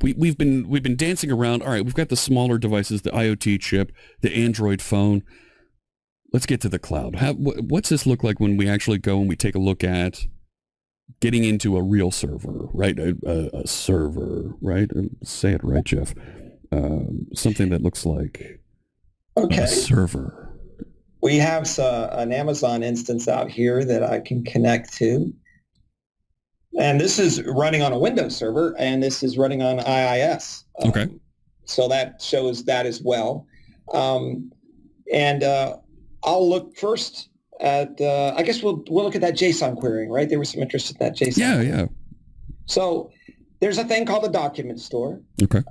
We've been dancing around. All right, we've got the smaller devices, the IoT chip, the Android phone. Let's get to the cloud. What's this look like when we actually go and we take a look at getting into a real server, right? A server, right? Say it right, Jeff. Something that looks like a server. We have an Amazon instance out here that I can connect to. And this is running on a Windows server, and this is running on IIS. Okay. So that shows that as well. I'll look first at, I guess we'll look at that JSON querying, right? There was some interest in that JSON. Yeah. So there's a thing called the document store. Okay.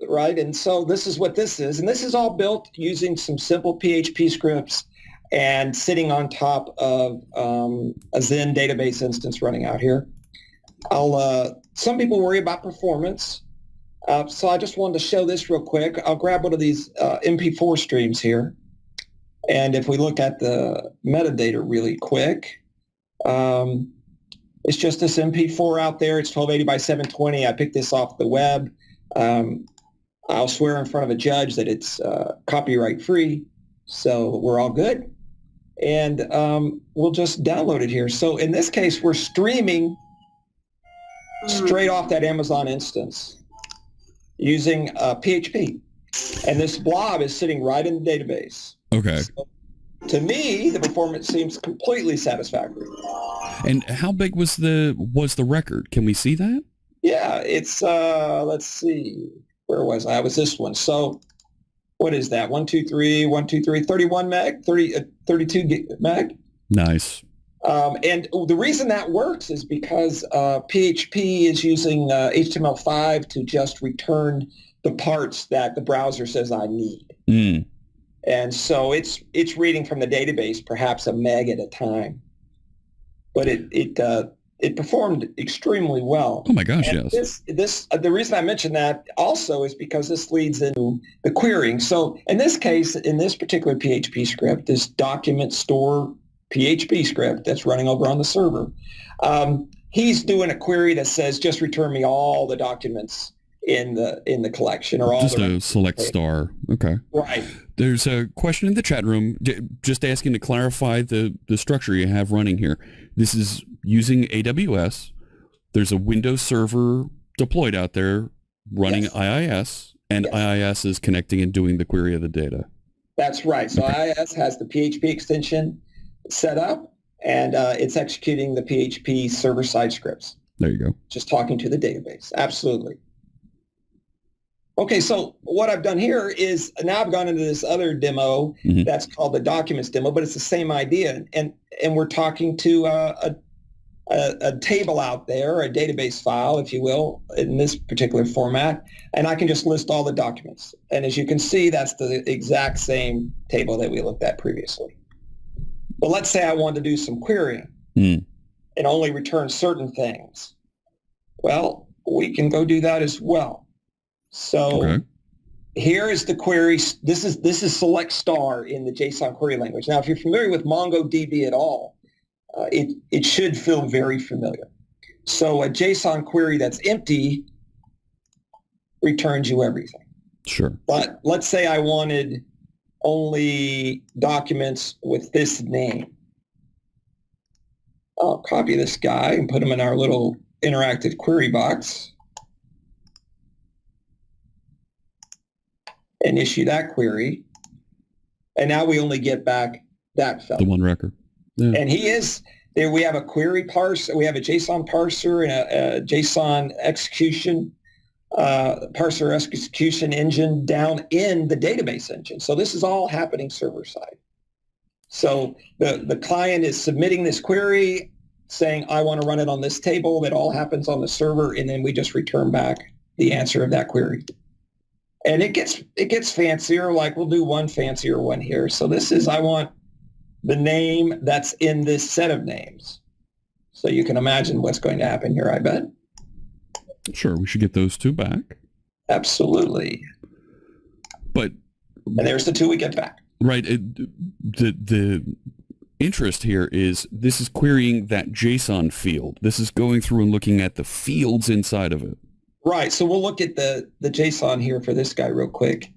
Right? And so this is what this is. And this is all built using some simple PHP scripts and sitting on top of a Zen database instance running out here. Some people worry about performance. So I just wanted to show this real quick. I'll grab one of these MP4 streams here. And if we look at the metadata really quick, it's just this MP4 out there. It's 1280 by 720. I picked this off the web. I'll swear in front of a judge that it's copyright free. So we're all good. And we'll just download it here. So in this case, we're streaming straight off that Amazon instance using PHP. And this blob is sitting right in the database. Okay. So, to me, the performance seems completely satisfactory. And how big was the record? Can we see that? Yeah, it's let's see. Where was I? It was this one. So what is that? 31 meg, 32 meg. Nice. And the reason that works is because PHP is using HTML5 to just return the parts that the browser says I need. Mm. And so it's reading from the database perhaps a meg at a time. But it performed extremely well. Oh my gosh, and yes. The reason I mentioned that also is because this leads into the querying. So in this case, in this particular PHP script, this document store PHP script that's running over on the server, he's doing a query that says just return me all the documents in the collection, or all just a select star. Okay. Right. There's a question in the chat room just asking to clarify the structure you have running here. This is using AWS. There's a Windows server deployed out there running Yes. IIS, and Yes. IIS is connecting and doing the query of the data. That's right. So Okay. IIS has the PHP extension set up, and it's executing the PHP server-side scripts. There you go. Just talking to the database. Absolutely. Okay, so what I've done here is now I've gone into this other demo that's called the documents demo, but it's the same idea. And we're talking to a table out there, a database file, if you will, in this particular format, and I can just list all the documents. And as you can see, that's the exact same table that we looked at previously. But let's say I wanted to do some querying and only return certain things. Well, we can go do that as well. So here is the query. This is select star in the JSON query language. Now, if you're familiar with MongoDB at all, it should feel very familiar. So a JSON query that's empty returns you everything. Sure. But let's say I wanted only documents with this name. I'll copy this guy and put him in our little interactive query box and issue that query. And now we only get back that fellow. The one record. Yeah. And he is there. We have a query parser. We have a JSON parser and a JSON execution parser execution engine down in the database engine. So this is all happening server side. So the client is submitting this query saying, I want to run it on this table. That all happens on the server. And then we just return back the answer of that query. And it gets fancier. Like we'll do one fancier one here. So this is, I want the name that's in this set of names. So you can imagine what's going to happen here, I bet. Sure, we should get those two back. Absolutely. But and there's the two we get back. Right. The interest here is this is querying that JSON field. This is going through and looking at the fields inside of it. Right. So we'll look at the JSON here for this guy real quick.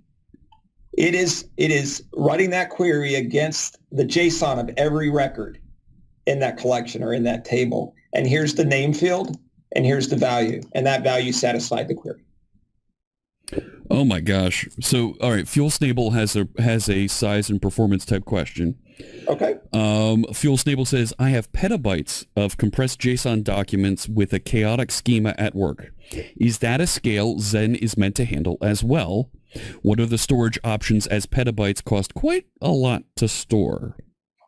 It is running that query against the JSON of every record in that collection or in that table. And here's the name field, and here's the value, and that value satisfied the query. Oh my gosh. So, all right, Fuel Snable has a size and performance type question. Okay. Fuel Snable says, I have petabytes of compressed JSON documents with a chaotic schema at work. Is that a scale Zen is meant to handle as well? What are the storage options, as petabytes cost quite a lot to store?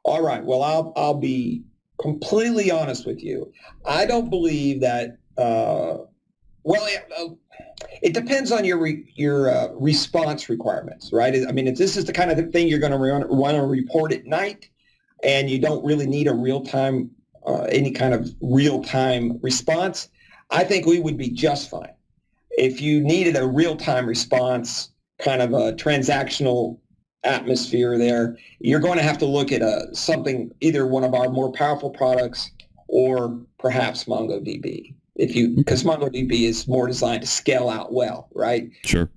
All right. Well, I'll be completely honest with you. I don't believe that. It depends on your response requirements, right? I mean, if this is the kind of thing you're going to want to report at night, and you don't really need a real-time, any kind of real-time response, I think we would be just fine. If you needed a real-time response, kind of a transactional atmosphere there, you're going to have to look at something, either one of our more powerful products or perhaps MongoDB. Because MongoDB is more designed to scale out well, right? Sure.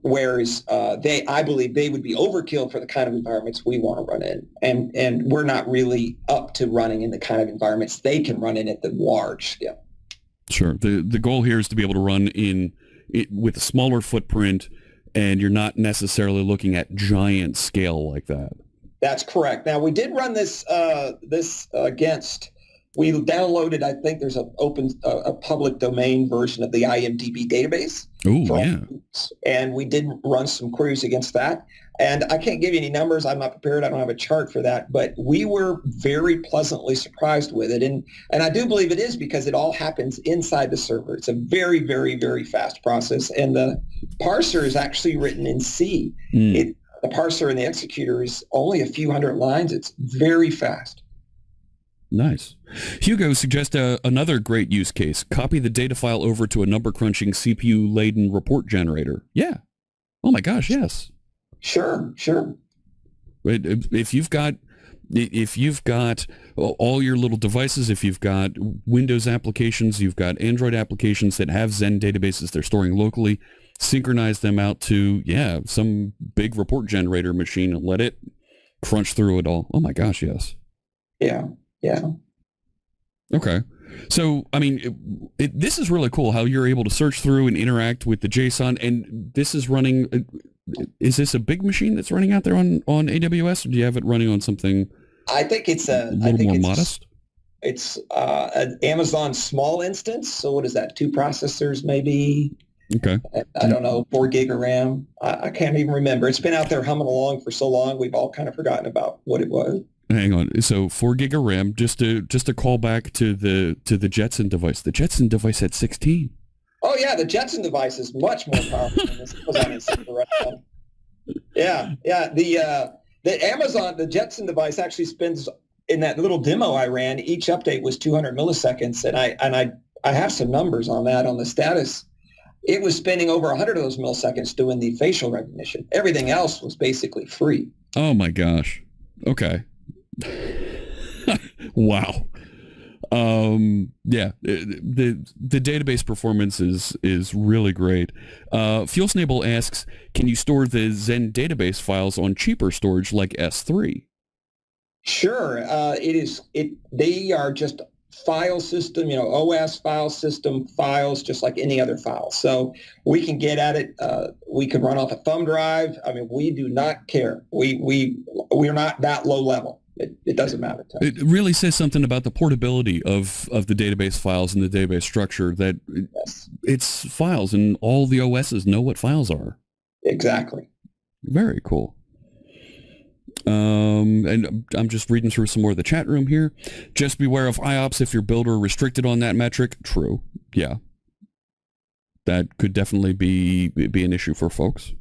Whereas I believe they would be overkill for the kind of environments we want to run in, and we're not really up to running in the kind of environments they can run in at the large scale. Sure. The goal here is to be able to run with a smaller footprint, and you're not necessarily looking at giant scale like that. That's correct. Now, we did run this against. We downloaded, I think there's a public domain version of the IMDb database. Oh, yeah. And we did run some queries against that. And I can't give you any numbers. I'm not prepared. I don't have a chart for that. But we were very pleasantly surprised with it. And I do believe it is because it all happens inside the server. It's a very, very, very fast process. And the parser is actually written in C. The parser and the executor is only a few hundred lines. It's very fast. Nice. Hugo suggests another great use case. Copy the data file over to a number crunching CPU-laden report generator. Yeah. Oh my gosh, yes. Sure. If you've got all your little devices, if you've got Windows applications, you've got Android applications that have Zen databases they're storing locally, synchronize them out to, some big report generator machine and let it crunch through it all. Oh my gosh, yes. Yeah. Okay. So, I mean, this is really cool how you're able to search through and interact with the JSON, and this is running, is this a big machine that's running out there on AWS, or do you have it running on something I think it's a little more modest? It's an Amazon small instance. So what is that? 2 processors, maybe? Okay. I don't know, 4 gig of RAM. I can't even remember. It's been out there humming along for so long, we've all kind of forgotten about what it was. Hang on. So 4 gig of RAM, just to call back to the Jetson device. The Jetson device had 16. Oh yeah, the Jetson device is much more powerful than this. Yeah. The Jetson device actually spends, in that little demo I ran, each update was 200 milliseconds, and I have some numbers on that on the status. It was spending over 100 of those milliseconds doing the facial recognition. Everything else was basically free. Oh my gosh. Okay. Wow. The database performance is really great. Fuel Snable asks, can you store the Zen database files on cheaper storage like S3? Sure. They are just file system, OS file system files, just like any other file. So we can get at it. We can run off a thumb drive. I mean, we do not care. We're not that low level. It doesn't matter to us. It really says something about the portability of the database files and the database structure, that it's files and all the OSs know what files are. Exactly. Very cool. And I'm just reading through some more of the chat room here. Just beware of IOPS if your builder restricted on that metric. True. Yeah. That could definitely be an issue for folks.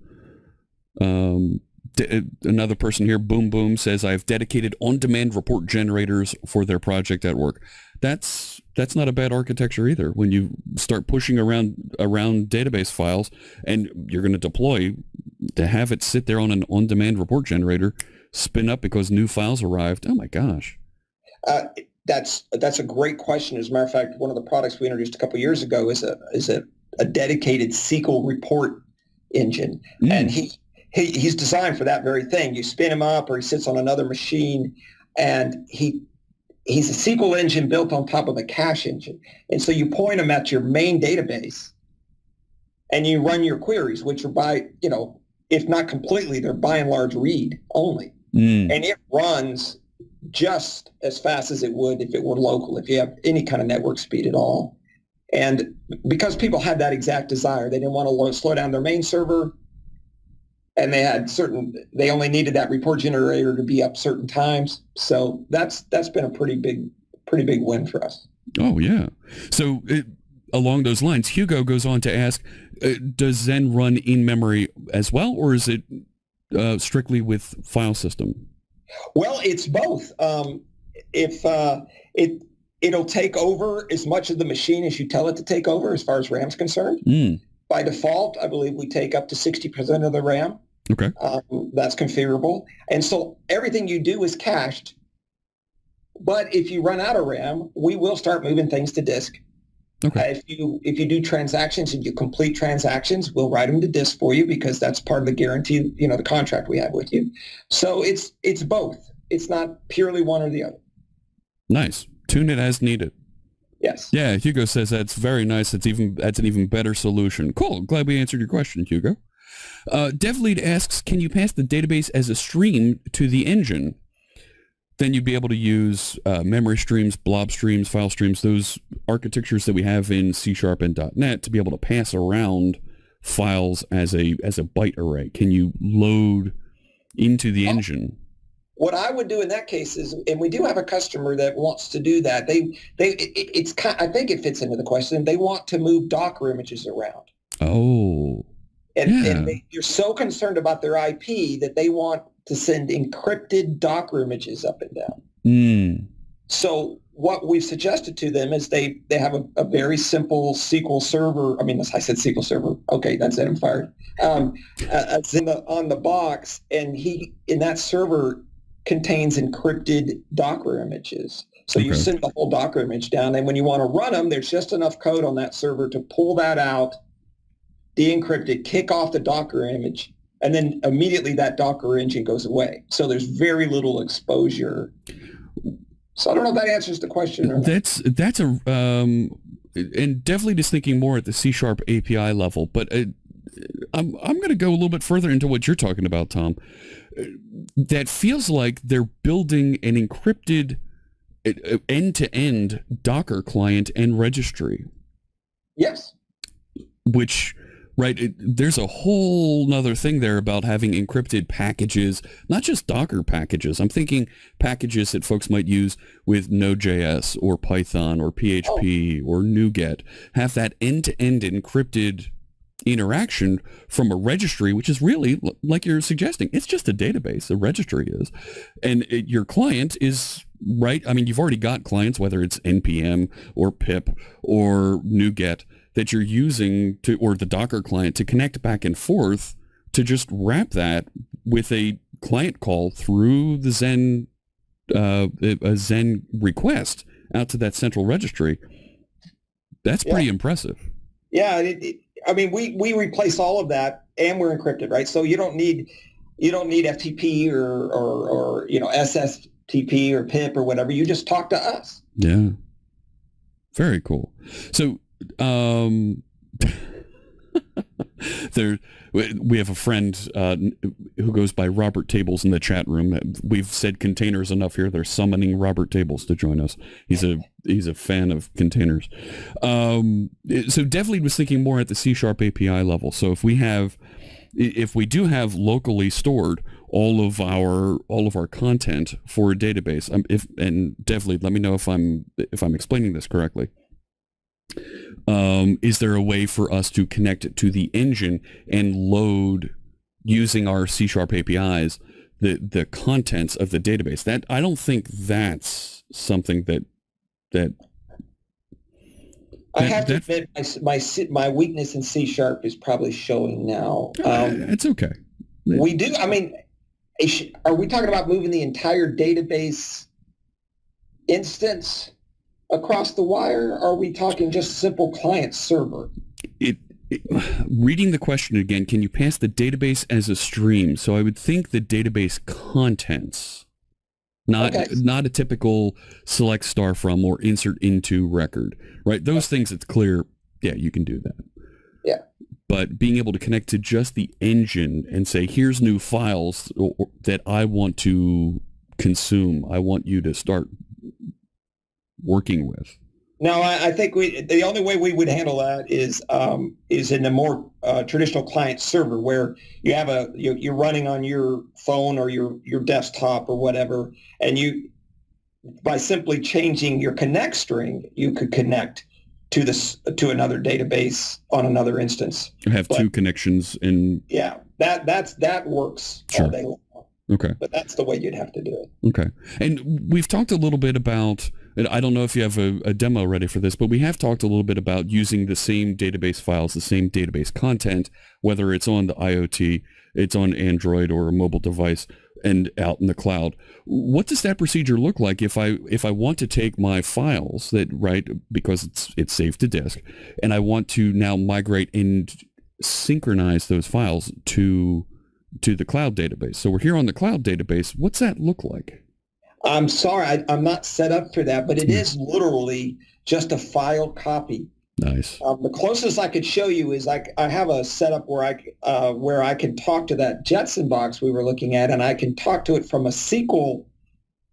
Another person here, Boom Boom, says, I've dedicated on-demand report generators for their project at work. That's not a bad architecture either. When you start pushing around database files and you're going to deploy, to have it sit there on an on-demand report generator, spin up because new files arrived. Oh my gosh. That's a great question. As a matter of fact, one of the products we introduced a couple of years ago is a a dedicated SQL report engine. And he's designed for that very thing. You spin him up or he sits on another machine, and he's a SQL engine built on top of a cache engine. And so you point them at your main database and you run your queries, which are by, if not completely, they're by and large read only. And it runs just as fast as it would if it were local, if you have any kind of network speed at all. And because people had that exact desire, they didn't want to slow down their main server, and they only needed that report generator to be up certain times. So that's been a pretty big win for us. Oh yeah. So along those lines, Hugo goes on to ask, does Zen run in memory as well, or is it strictly with file system? Well, it's both. It'll take over as much of the machine as you tell it to take over as far as RAM's concerned. By default, I believe we take up to 60% of the RAM. Okay. That's configurable. And so everything you do is cached. But if you run out of RAM, we will start moving things to disk. Okay. If you do transactions and you complete transactions, we'll write them to disk for you, because that's part of the guarantee, the contract we have with you. So it's both. It's not purely one or the other. Nice. Tune it as needed. Yes. Yeah, Hugo says that's very nice. That's an even better solution. Cool. Glad we answered your question, Hugo. DevLead asks, can you pass the database as a stream to the engine? Then you'd be able to use memory streams, blob streams, file streams, those architectures that we have in C# and .NET to be able to pass around files as a byte array. Can you load into the engine? What I would do in that case is, and we do have a customer that wants to do that. I think it fits into the question. They want to move Docker images around. Oh. And they're so concerned about their IP that they want to send encrypted Docker images up and down. So what we've suggested to them is they have a very simple SQL server. I mean, I said SQL server. Okay, that's it. I'm fired. It's on the box, and in that server contains encrypted Docker images. So you send the whole Docker image down, and when you want to run them, there's just enough code on that server to pull that out, de-encrypt it, kick off the Docker image, and then immediately that Docker engine goes away. So there's very little exposure. So I don't know if that answers the question or not. That's and definitely just thinking more at the C# API level, but I'm going to go a little bit further into what you're talking about, Tom. That feels like they're building an encrypted end-to-end Docker client and registry. Yes. Which, right, there's a whole nother thing there about having encrypted packages, not just Docker packages. I'm thinking packages that folks might use with Node.js or Python or PHP or NuGet. Have that end-to-end encrypted interaction from a registry, which is really, like you're suggesting, it's just a database, a registry is. And your client is, right, I mean, you've already got clients, whether it's NPM or pip or NuGet, that you're using or the Docker client to connect back and forth to just wrap that with a client call through the Zen, a Zen request out to that central registry. That's pretty impressive. Yeah, I mean, we replace all of that, and we're encrypted, right? So you don't need FTP or SSTP or PIP or whatever. You just talk to us. Yeah, very cool. So we have a friend who goes by Robert Tables in the chat room. We've said containers enough here. They're summoning Robert Tables to join us. He's a fan of containers. So DevLead was thinking more at the C# API level. So if we do have locally stored all of our content for a database, and DevLead, let me know if I'm explaining this correctly. Is there a way for us to connect it to the engine and load, using our C# APIs, the contents of the database? That, I don't think that's something that I have to admit my weakness in C# is probably showing now. It's okay. We do. I mean, are we talking about moving the entire database instance across the wire? Or are we talking just simple client server? reading the question again, can you pass the database as a stream? So I would think the database contents, not a typical select star from or insert into record, right? Those things, it's clear, yeah, you can do that. Yeah. But being able to connect to just the engine and say, here's new files that I want to consume, I want you to start working with. No, I think the only way we would handle that is in a more traditional client server where you have you're running on your phone or your desktop or whatever, and you, by simply changing your connect string, you could connect to another database on another instance. I have two connections and that works all day long. Okay. But that's the way you'd have to do it. Okay. And we've talked a little bit about, and I don't know if you have a demo ready for this, but we have talked a little bit about using the same database files, the same database content, whether it's on the IoT, it's on Android or a mobile device, and out in the cloud. What does that procedure look like if I want to take my files because it's saved to disk, and I want to now migrate and synchronize those files to the cloud database? So we're here on the cloud database. What's that look like? I'm sorry, I'm not set up for that, but it is literally just a file copy. Nice. The closest I could show you is I have a setup where I can talk to that JSON box we were looking at, and I can talk to it from a SQL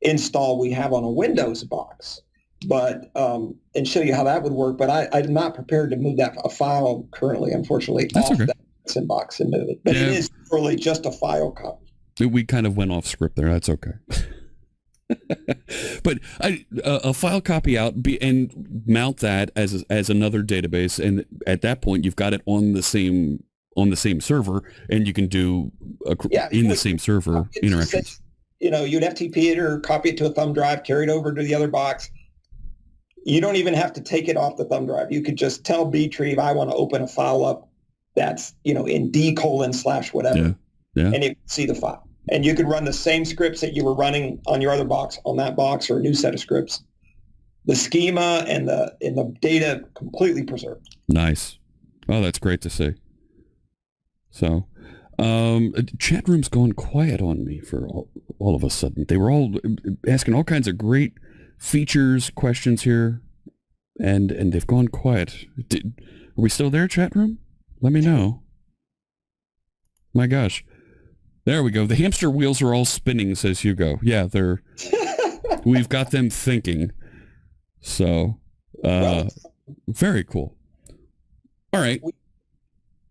install we have on a Windows box, but and show you how that would work. But I'm not prepared to move a file currently, unfortunately, That's off okay. that JSON box and move it. But it is really just a file copy. We kind of went off script there. That's okay. But a file copy out and mount that as another database, and at that point you've got it on the same server, and you can do the same server interactions. You'd FTP it or copy it to a thumb drive, carry it over to the other box. You don't even have to take it off the thumb drive. You could just tell Btrieve, I want to open a file up that's in D:/whatever, and you can see the file. And you could run the same scripts that you were running on your other box on that box, or a new set of scripts. The schema and the data completely preserved. Nice. Oh, that's great to see. So, chat room's gone quiet on me for all of a sudden. They were all asking all kinds of great features, questions here, and they've gone quiet. Are we still there, chat room? Let me know. My gosh. There we go. The hamster wheels are all spinning, says Hugo. Yeah, we've got them thinking. So, very cool. All right.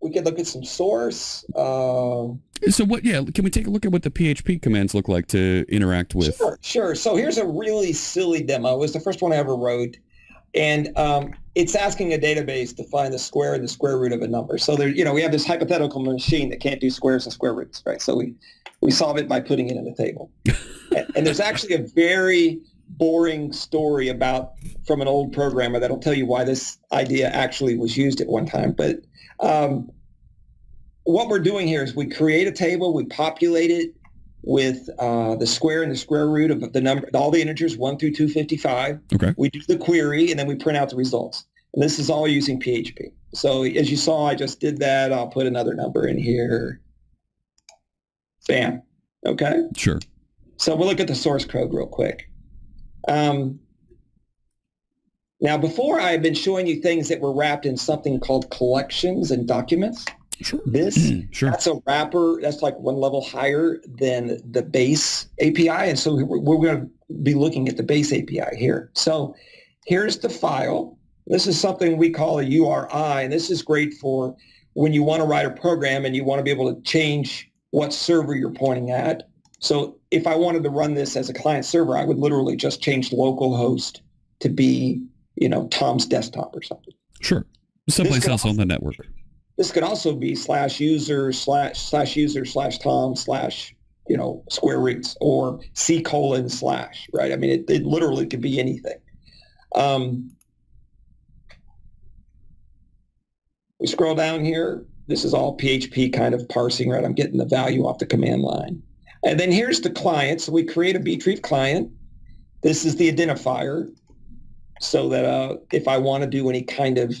We could look at some source. So can we take a look at what the PHP commands look like to interact with? Sure. So here's a really silly demo. It was the first one I ever wrote. And it's asking a database to find the square and the square root of a number. So there, we have this hypothetical machine that can't do squares and square roots, right? So we solve it by putting it in a table. And there's actually a very boring story from an old programmer that'll tell you why this idea actually was used at one time. But what we're doing here is we create a table, we populate it with the square and the square root of the number, all the integers 1 through 255. Okay. We do the query, and then we print out the results. And this is all using PHP. So as you saw, I just did that. I'll put another number in here. Bam. Okay. Sure. So we'll look at the source code real quick. Now, before I had been showing you things that were wrapped in something called collections and documents. Sure. That's a wrapper. That's like one level higher than the base API. And so we're going to be looking at the base API here. So here's the file. This is something we call a URI, and this is great for when you want to write a program and you want to be able to change what server you're pointing at. So if I wanted to run this as a client server, I would literally just change localhost to be, Tom's desktop or something. Sure. Someplace else on the network. This could also be /user//user/Tom/ square roots, or C:/, right? I mean, it literally could be anything. We scroll down here. This is all PHP kind of parsing, right? I'm getting the value off the command line. And then here's the client. So we create a Btrieve client. This is the identifier, so that if I want to do any kind of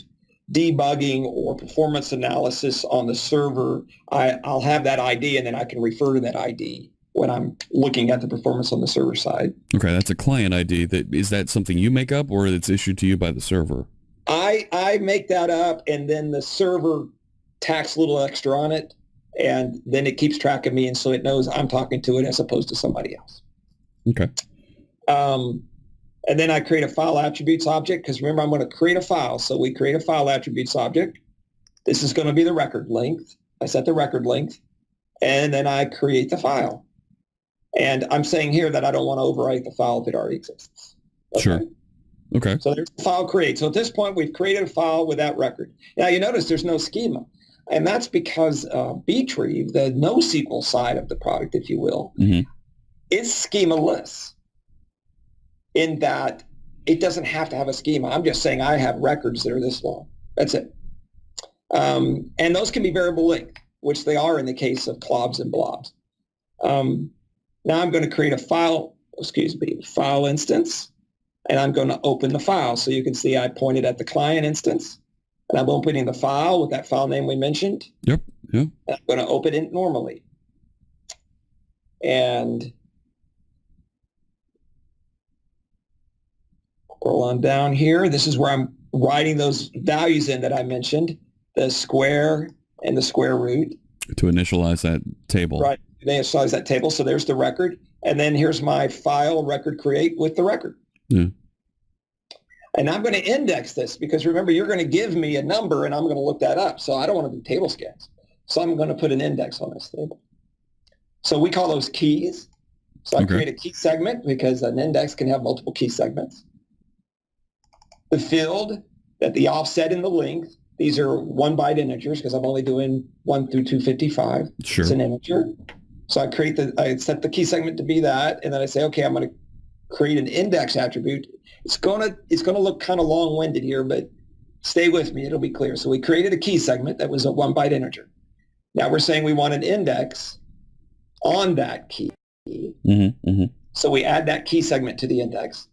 debugging or performance analysis on the server, I'll have that ID, and then I can refer to that ID when I'm looking at the performance on the server side. Okay, that's a client ID. Is that something you make up, or it's issued to you by the server? I make that up, and then the server tacks a little extra on it, and then it keeps track of me, and so it knows I'm talking to it as opposed to somebody else. Okay. And then I create a file attributes object, because remember, I'm going to create a file. So we create a file attributes object. This is going to be the record length. I set the record length, and then I create the file. And I'm saying here that I don't want to overwrite the file if it already exists. Okay? Sure. Okay. So there's the file create. So at this point, we've created a file with that record. Now, you notice there's no schema. And that's because Btrieve, the NoSQL side of the product, if you will, is schemaless, in that it doesn't have to have a schema. I'm just saying I have records that are this long. That's it. And those can be variable length, which they are in the case of CLOBs and BLOBs. Now I'm going to create a file instance, and I'm going to open the file. So you can see I pointed at the client instance, and I'm opening the file with that file name we mentioned. Yep. I'm going to open it normally. And scroll on down here. This is where I'm writing those values in that I mentioned, the square and the square root. To initialize that table. Right. Initialize that table. So there's the record. And then here's my file record create with the record. Yeah. And I'm going to index this, because remember, you're going to give me a number and I'm going to look that up. So I don't want to do table scans. So I'm going to put an index on this table. So we call those keys. So I create a key segment, because an index can have multiple key segments. The field, that the offset in the length, these are 1 byte integers, because I'm only doing 1 through 255. Sure. It's an integer. So I set the key segment to be that, and then I say, okay, I'm going to create an index attribute. It's going to look kind of long-winded here, but stay with me, it'll be clear. So we created a key segment that was a 1 byte integer. Now we're saying we want an index on that key. So we add that key segment to the index,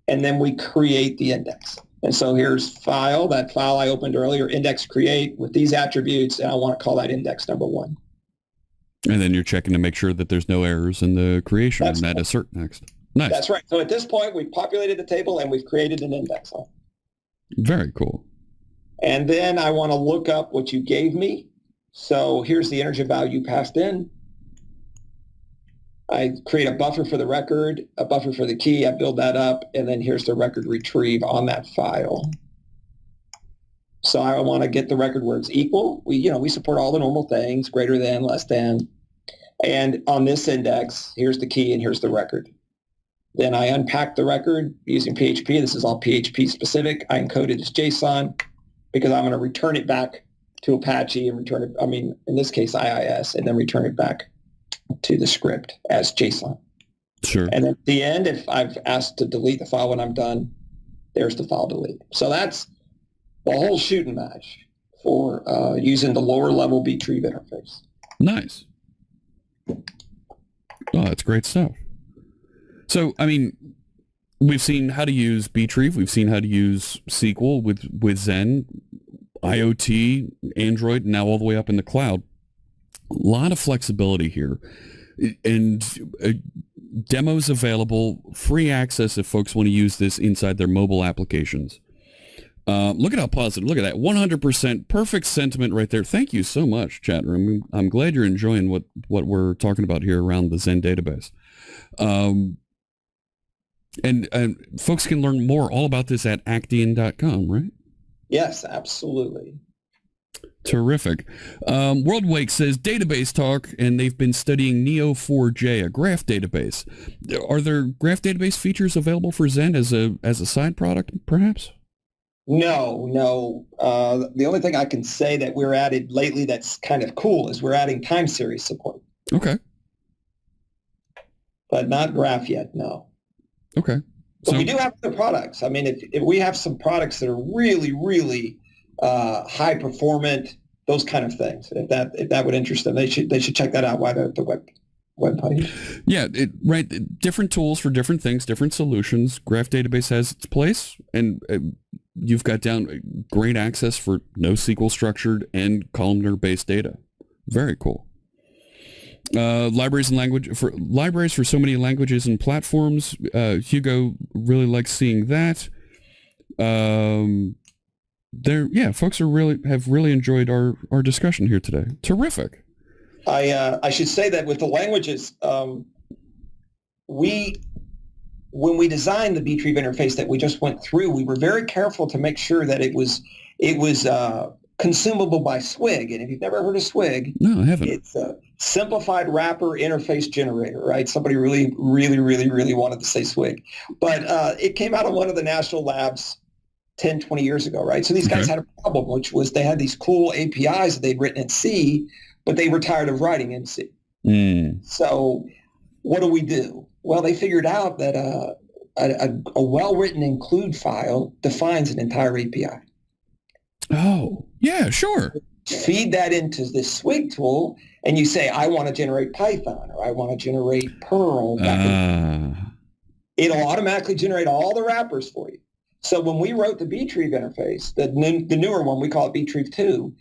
and then we create the index. And so here's file, that file I opened earlier, index create with these attributes, and I want to call that index number 1. And then you're checking to make sure that there's no errors in the creation, and that assert next. Nice. That's right. So at this point, we've populated the table and we've created an index on it. Very cool. And then I want to look up what you gave me. So here's the integer value passed in. I create a buffer for the record, a buffer for the key. I build that up, and then here's the record retrieve on that file. So I want to get the record where it's equal. We support all the normal things, greater than, less than. And on this index, here's the key and here's the record. Then I unpack the record using PHP. This is all PHP specific. I encode it as JSON, because I'm going to return it back to Apache and return it, in this case, IIS, and then return it back to the script as JSON. Sure. And then at the end, if I've asked to delete the file when I'm done, there's the file delete. So that's the whole shooting match for using the lower level Btrieve interface. Nice. Oh, that's great stuff. So, we've seen how to use Btrieve. We've seen how to use SQL with Zen, IoT, Android, now all the way up in the cloud. A lot of flexibility here. And demos available, free access if folks want to use this inside their mobile applications. Look at how positive. Look at that. 100% perfect sentiment right there. Thank you so much, chat room. I'm glad you're enjoying what we're talking about here around the Zen database. And folks can learn more all about this at Actian.com, right? Yes, absolutely. Terrific. WorldWake says database talk, and they've been studying Neo4j, a graph database. Are there graph database features available for Zen as a side product, perhaps? No. The only thing I can say that we're added lately that's kind of cool is we're adding time series support. Okay. But not graph yet, no. Okay. But we do have other products. If we have some products that are really, really high performant, those kind of things. If that would interest them, they should check that out while they're at the web page. Yeah, right. Different tools for different things, different solutions. Graph database has its place, and you've got down great access for NoSQL structured and columnar based data. Very cool. Libraries for so many languages and platforms. Hugo really likes seeing that. Folks have really enjoyed our discussion here today. Terrific. I should say that with the languages, when we designed the Btrieve interface that we just went through, we were very careful to make sure that it was consumable by Swig. And if you've never heard of Swig, no, I haven't. It's a simplified wrapper interface generator, right? Somebody really, really, really, really wanted to say Swig. But it came out of one of the national labs 10, 20 years ago, right? So these guys had a problem, which was they had these cool APIs that they'd written in C, but they were tired of writing in C. So what do? Well, they figured out that a well-written include file defines an entire API. Oh, yeah, sure. Feed that into this Swig tool, and you say, I want to generate Python, or I want to generate Perl. It'll automatically generate all the wrappers for you. So when we wrote the Btrieve interface, the newer one, we call it Btrieve 2,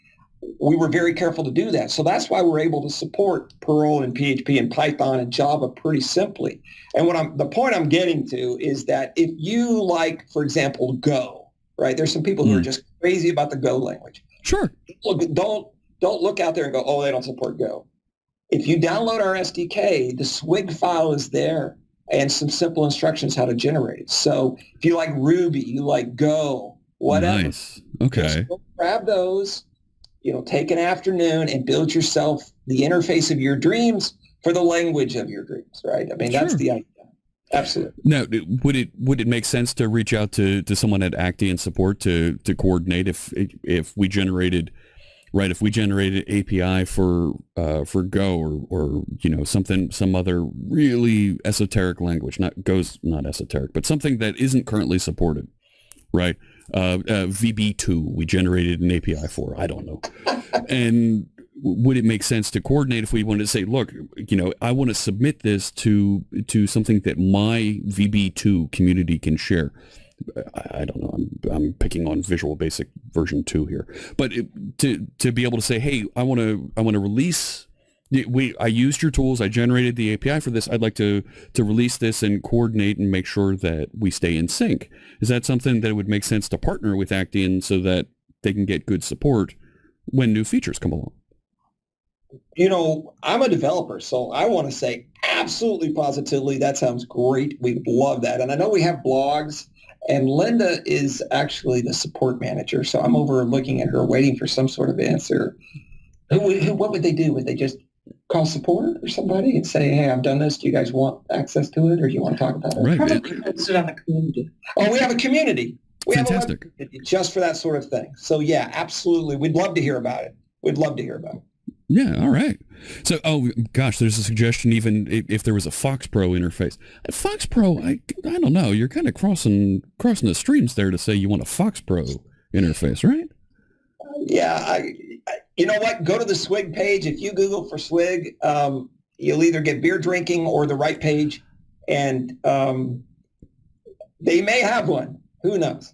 we were very careful to do that. So that's why we're able to support Perl and PHP and Python and Java pretty simply. And the point I'm getting to is that if you like, for example, Go, right? There's some people who are just crazy about the Go language. Sure. Look, don't look out there and go, oh, they don't support Go. If you download our SDK, the Swig file is there and some simple instructions how to generate it. So if you like Ruby, you like Go, whatever. Nice. Okay. Just go grab those. Take an afternoon and build yourself the interface of your dreams for the language of your dreams, right? I mean, that's the idea. Absolutely. Now, would it make sense to reach out to someone at Actian support to coordinate if we generated API for Go or some other really esoteric language, not esoteric, but something that isn't currently supported, right? VB2 we generated an API for, I don't know. And would it make sense to coordinate if we wanted to say, look, I want to submit this to something that my VB2 community can share? I don't know. I'm picking on Visual Basic version 2 here, but to be able to say, hey, I want to release. I used your tools. I generated the API for this. I'd like to release this and coordinate and make sure that we stay in sync. Is that something that would make sense to partner with Actian so that they can get good support when new features come along? I'm a developer, so I want to say absolutely positively that sounds great. We'd love that. And I know we have blogs, and Linda is actually the support manager, so I'm over looking at her, waiting for some sort of answer. What would they do? Would they just call support or somebody and say, hey, I've done this. Do you guys want access to it, or do you want to talk about it? Right. Probably post it on the community. Oh, we have a community. Fantastic. Have a web just for that sort of thing. So yeah, absolutely. We'd love to hear about it. Yeah, all right. So, there's a suggestion even if there was a Fox Pro interface. Fox Pro, I don't know. You're kind of crossing the streams there to say you want a Fox Pro interface, right? Yeah, you know what? Go to the Swig page. If you Google for Swig, you'll either get beer drinking or the right page, and they may have one. Who knows?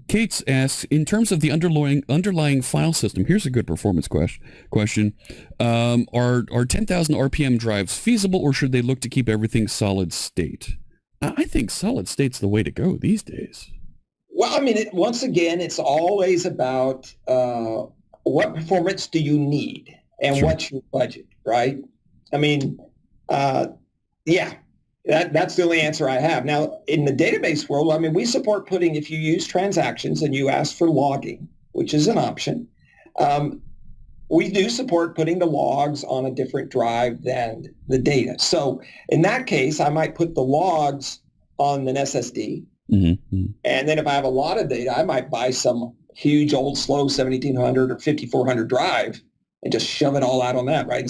Kate's asks, in terms of the underlying file system, here's a good performance question. Are 10,000 RPM drives feasible, or should they look to keep everything solid state? I think solid state's the way to go these days. Well, I mean, once again, it's always about what performance do you need and what's your budget, right? I mean, that's the only answer I have. Now, in the database world, I mean, we support if you use transactions and you ask for logging, which is an option, we do support putting the logs on a different drive than the data. So in that case, I might put the logs on an SSD. Mm-hmm. And then if I have a lot of data, I might buy some huge old slow 1700 or 5400 drive and just shove it all out on that, right? And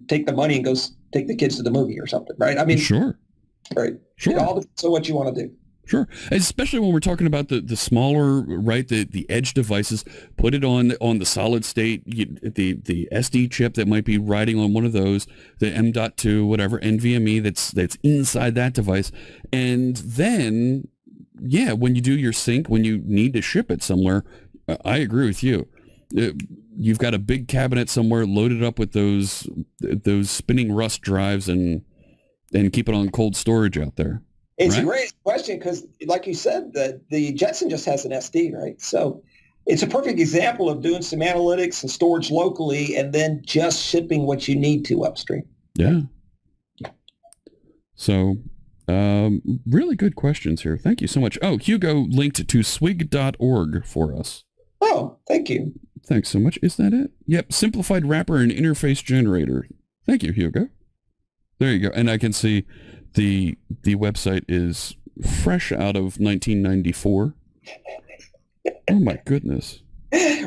take the money and go take the kids to the movie or something, right? I mean, sure. Right. Sure. So what you want to do. Sure. Especially when we're talking about the smaller, right, the edge devices, put it on the solid state, the SD chip that might be riding on one of those, the M.2, whatever, NVMe that's inside that device. And then yeah, when you do your sync, when you need to ship it somewhere, I agree with you. You've got a big cabinet somewhere loaded up with those spinning Rust drives and keep it on cold storage out there. It's right? a great question because, like you said, the Jetson just has an SD, right? So it's a perfect example of doing some analytics and storage locally and then just shipping what you need to upstream. Yeah. So really good questions here. Thank you so much. Oh, Hugo linked to swig.org for us. Oh, thank you. Thanks so much. Is that it? Yep. Simplified wrapper and interface generator. Thank you, Hugo. There you go. And I can see the website is fresh out of 1994. Oh my goodness.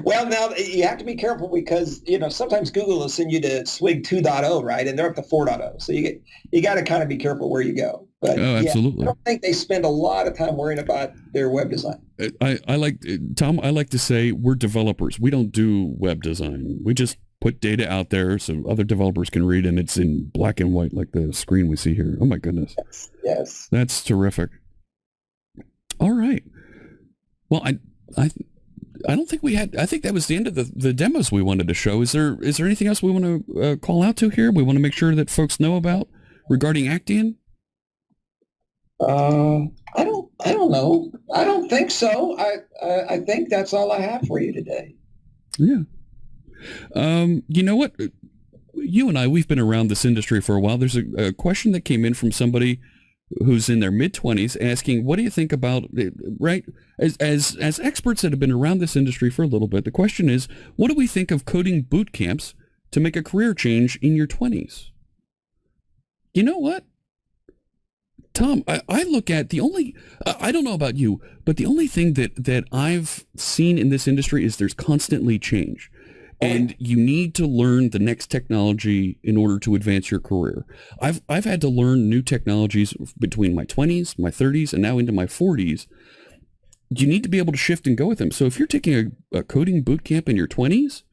Well, now you have to be careful because, sometimes Google will send you to Swig 2.0, right? And they're up to 4.0. So you got to kind of be careful where you go. But absolutely. I don't think they spend a lot of time worrying about their web design. I like to say we're developers. We don't do web design. We just put data out there so other developers can read, and it's in black and white like the screen we see here. Oh my goodness. Yes. That's terrific. All right. Well, I don't think we had. I think that was the end of the demos we wanted to show. Is there anything else we want to call out to here? We want to make sure that folks know about regarding Actian. I don't know. I don't think so. I think that's all I have for you today. Yeah. You know what? You and I, we've been around this industry for a while. There's a question that came in from somebody who's in their mid-20s asking, what do you think about, right, as experts that have been around this industry for a little bit, the question is, what do we think of coding boot camps to make a career change in your 20s? You know what, Tom, I look at I don't know about you, but the only thing that I've seen in this industry is there's constantly change. And you need to learn the next technology in order to advance your career. I've had to learn new technologies between my 20s, my 30s, and now into my 40s. You need to be able to shift and go with them. So if you're taking a coding boot camp in your 20s,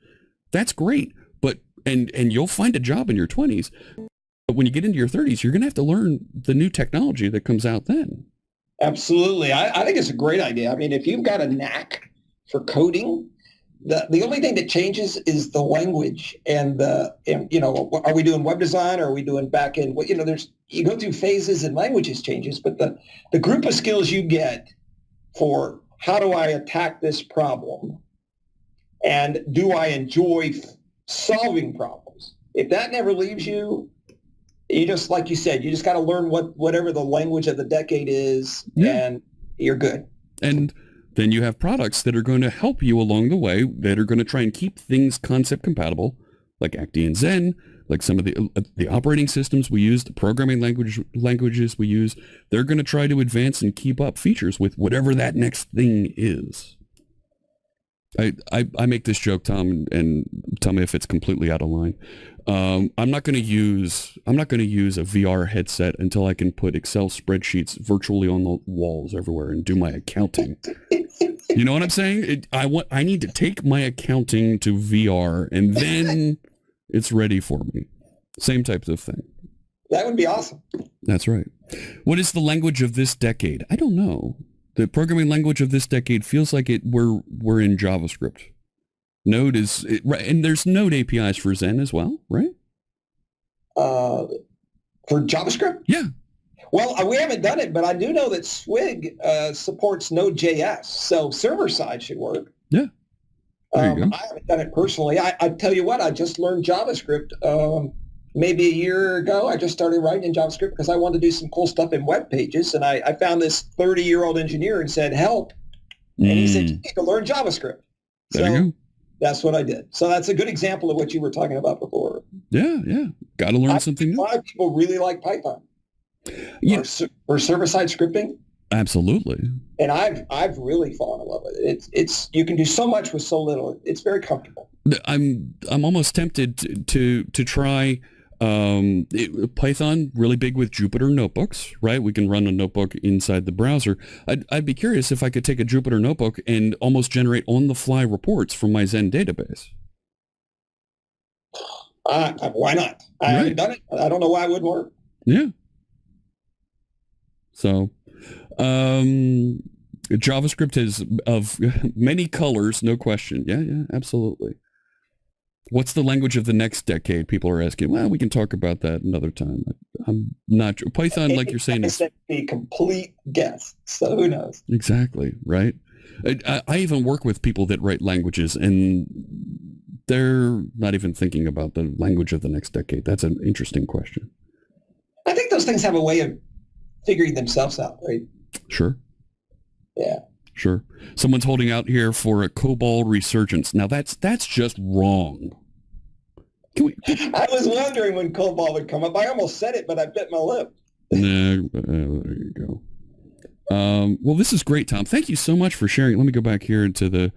that's great. But and you'll find a job in your 20s. But when you get into your 30s, you're going to have to learn the new technology that comes out then. Absolutely. I think it's a great idea. I mean, if you've got a knack for coding, the only thing that changes is the language and are we doing web design or are we doing back end? You go through phases and languages changes, but the group of skills you get for how do I attack this problem and do I enjoy solving problems? If that never leaves you, you just, like you said, you just got to learn whatever the language of the decade is, and you're good. And then you have products that are going to help you along the way that are going to try and keep things concept compatible, like Actian Zen, like some of the operating systems we use, the programming languages we use. They're going to try to advance and keep up features with whatever that next thing is. I make this joke, Tom, and tell me if it's completely out of line. I'm not going to use a VR headset until I can put Excel spreadsheets virtually on the walls everywhere and do my accounting. You know what I'm saying? I need to take my accounting to VR, and then it's ready for me. Same types of thing. That would be awesome. That's right. What is the language of this decade? I don't know. The programming language of this decade feels like we're in JavaScript. Node is right, and there's Node APIs for Zen as well, right? For JavaScript? Yeah. Well, we haven't done it, but I do know that Swig supports Node.js, so server side should work. Yeah. There you go. I haven't done it personally. I tell you what, I just learned JavaScript maybe a year ago. I just started writing in JavaScript because I wanted to do some cool stuff in web pages, and I found this 30-year-old engineer and said, help. And he said, you need to learn JavaScript. There you go. That's what I did. So that's a good example of what you were talking about before. Yeah. Got to learn something new. A lot of people really like Python. Yeah. Or server-side scripting. Absolutely. And I've really fallen in love with it. It's you can do so much with so little. It's very comfortable. I'm almost tempted to try Python, really big with Jupyter notebooks, right? We can run a notebook inside the browser. I'd be curious if I could take a Jupyter notebook and almost generate on-the-fly reports from my Zen database. Why not? I haven't done it. I don't know why it wouldn't work. Yeah. So, JavaScript is of many colors, no question. Yeah, absolutely. What's the language of the next decade? People are asking. Well, we can talk about that another time. I'm not sure. Python, like you're saying, is a complete guess. So who knows? Exactly, right? I even work with people that write languages, and they're not even thinking about the language of the next decade. That's an interesting question. I think those things have a way of figuring themselves out, right? Sure. Yeah. Sure. Someone's holding out here for a COBOL resurgence. Now that's just wrong. I was wondering when COBOL would come up. I almost said it, but I bit my lip. No, there you go. Well, this is great, Tom. Thank you so much for sharing. Let me go back here into the